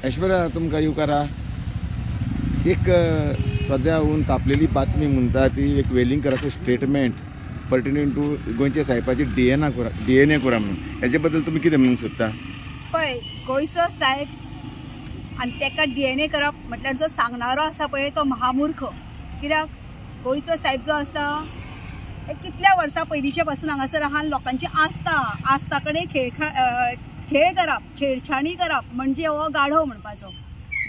ऐश्वर्या तुमकां येवकारा एक सध्या होऊन तापलेली बातमी म्हणटा ती एक वेलिंगकराचो स्टेटमेंट पर्टिनेंट टू गोंयच्या साहेबाची DNA करा म्हणून हेचे बद्दल तुमी कितें म्हणूंक सोदता? पळय, गोंयचो साहेब आनी तेका DNA करप म्हटल्यार जो सांगणारो आसा पळय तो महामुर्ख. कित्याक गोंयचो साहेब जो आसा कितल्या वर्सां पयलींचे पासून हांगासर आहा लोकांची आस्था कडेन खेळ करप, छेडछाणी करप म्हणजे हो गाढव म्हणपाचो.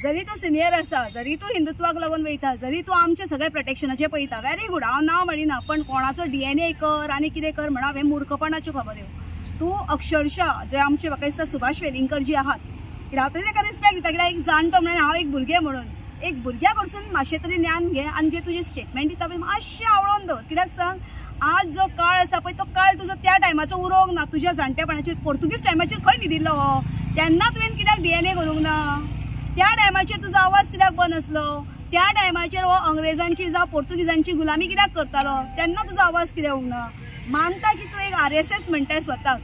जरी तूं सिनियर आसा, जरी तूं हिंदुत्वाक लागून वयता, जरी तूं आमचे सगळे प्रोटेक्शनाचे पळयता, व्हेरी गुड, हांव नांव म्हणिना, पण कोणाचो DNA कर आनी कितें कर म्हणा हे मूर्खपणाच्यो खबऱ्यो. तूं अक्षरशः जे आमचे म्हाका दिसता सुभाष वेलिंगकर जी आहात, हांव तरी ताका रिस्पेक्ट दिता. कित्याक एक जाणटो म्हणून हांव एक भुरगें म्हणून एक भुरग्या कडसून मातशें तरी ज्ञान घे आनी जे तुजे स्टेटमेंट दिता पळय मातशें आवळोवन दवर. कित्याक सांग, आज जो काळ आसा पळय तो काळ तुजो त्या टायमाचो उरोवंक ना. तुज्या जाणटेपणाचेर पोर्तुगीज टायमाचेर खंय न्हिदिल्लो हो? तेन्ना तुवें कित्याक DNA करूंक ना? त्या टायमाचेर तुजो आवाज कित्याक बंद आसलो? त्या टायमाचेर हो अंग्रेजांची जावं पोर्तुगीजांची गुलामी कित्याक करतालो? तेन्ना तुजो आवाज कित्याक येवंक ना? मानता की तूं एक RSS म्हणटाय स्वताक,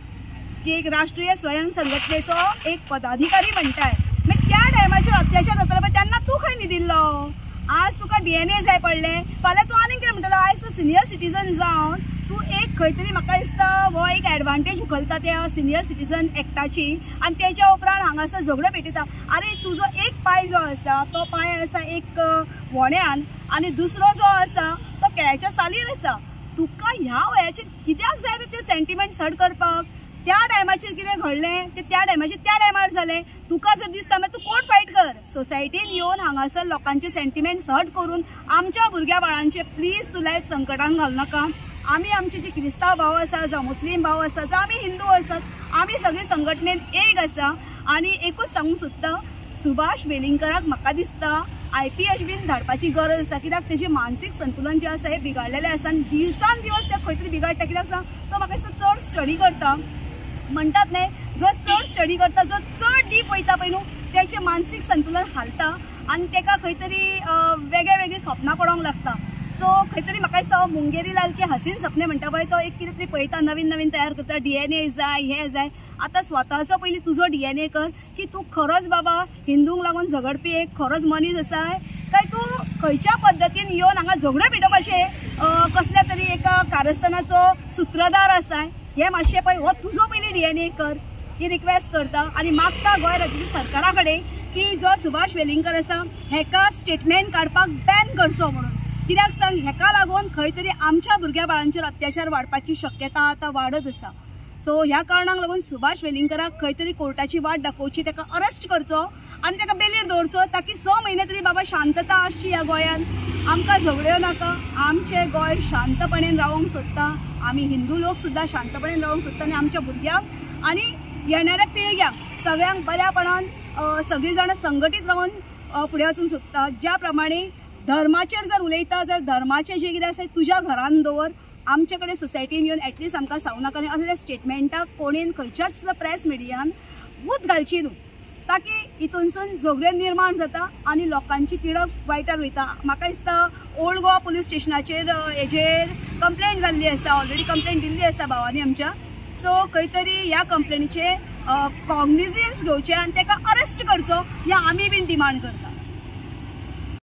की एक राष्ट्रीय स्वयं संघटनेचो एक पदाधिकारी म्हणटाय, मागीर त्या टायमाचेर अत्याचार जातालो पळय तेन्ना तूं खंय न्हिदिल्लो? आज तुका DNA जाय पडले, फाल्यां तूं आनीक कितें म्हणटलो? आयज तूं सिनियर सिटीजन जावन तूं एक खंय तरी म्हाका दिसता हो एक एडवांटेज उखलता त्या सिनियर सिटीजन एक्टाची आनी तेच्या उपरांत हांगासर झगडो पेटयता. अरे तुजो एक पाय जो आसा तो पाय आसा एक व्होण्यान आनी दुसरो जो आसा तो केळ्याच्या सालीर आसा. तुका ह्या वयाचेर कित्याक जाय रे ते सेंटिमेंट्स हर्ट करपाक? त्या टायमाचेर कितें घडलें ते त्या टायमाचेर त्या टायमार जालें. तुका जर दिसता मागीर तूं कोर्ट फायट कर. सोसायटीन येवन हांगासर लोकांचे सेंटिमेंट्स हर्ट करून आमच्या भुरग्या बाळांचे प्लीज तूं लायफ संकटान घालू नाका. आमी आमचे जे क्रिस्तांव भाव आसा, जावं मुस्लीम भाव आसा, जावं आमी हिंदू आसात, आमी सगळी संघटनेन एक आसा. आनी एकूच सांगूंक सोदता, सुभाष वेलिंगकराक म्हाका दिसता IPS बीन धाडपाची गरज आसा. कित्याक तेजें मानसीक संतुलन जें आसा हें बिगाडलेलें आसा आनी दिवसान दिवस तें खंय तरी बिगाडटा. कित्याक सांग, तो म्हाका दिसता चड स्टडी करता. म्हणटात न्हय, जो चड स्टडी करता, जो चड डीप वयता पळय न्हू, तेचें मानसीक संतुलन हालता आनी तेका खंय तरी वेगळे वेगळी स्वप्नां पडोंक लागता. सो खंय तरी म्हाका दिसता मुंगेरी लाल के हसीन सपने म्हणटा पळय तो एक कितें तरी पळयता, नवीन नवीन तयार करता, DNA जाय, हें जाय. आतां स्वताचो पयलीं तुजो DNA कर की तूं खरोच बाबा हिंदूंक लागून झगडपी एक खरोच मनीस आसाय, काय तूं खंयच्या पद्दतीन येवन हांगा झगडो पेटोवपाचे कसल्या तरी एका कारस्थानाचो सूत्रधार आसाय. हें मातशें पळय, हो तुजो पयलीं DNA कर ही रिक्वेस्ट करता. आनी मागता गोंय राज्याच्या सरकारा कडेन की जो सुभाष वेलिंगकर आसा हेका स्टेटमेंट काडपाक बॅन करचो म्हणून. कित्याक सांग, हेका लागून खंय तरी आमच्या भुरग्या बाळांचेर अत्याचार वाडपाची शक्यता आतां वाडत आसा. सो ह्या कारणाक लागून सुभाष वेलिंगकराक खंय तरी कोर्टाची वाट दाखोवची, तेका अरेस्ट करचो आनी तेका बेलीर दवरचो, ताकी 6 म्हयने तरी बाबा शांतता आसची ह्या गोंयांत. आमकां झगड्यो नाका, आमचें गोंय शांतपणेन रावंक सोदता. आमी हिंदू लोक सुद्दां शांतपणेन रावंक सोदता आनी आमच्या भुरग्यांक आनी येणाऱ्या पिळग्यांक सगळ्यांक बऱ्यापणान सगळीं जाणां संघटीत रावन फुडें वचूंक सोदता. ज्या प्रमाणे धर्माचेर जर उलयता जाल्यार धर्माचें जें कितें आसा तुज्या घरान दवर. आमचे कडेन सोसायटीन येवन एटलीस्ट आमकां सांगू नाका. आनी असल्या स्टेटमेंटाक कोणेन खंयच्याच प्रेस मिडियान वूत घालची न्हू, ताकी हितूनसून झगड्यो निर्माण जाता आनी लोकांची तिडक वायटार वयता. म्हाका दिसता ओल्ड गोवा पुलीस स्टेशनाचेर हेजेर कंप्लेंट जाल्ली आसा, ऑलरेडी कंप्लेंट दिल्ली आसा भावांनी आमच्या. सो खंय तरी ह्या कंप्लेनीचे कॉग्निझन्स घेवचें आनी ताका अरेस्ट करचो हें आमी बीन डिमांड करता.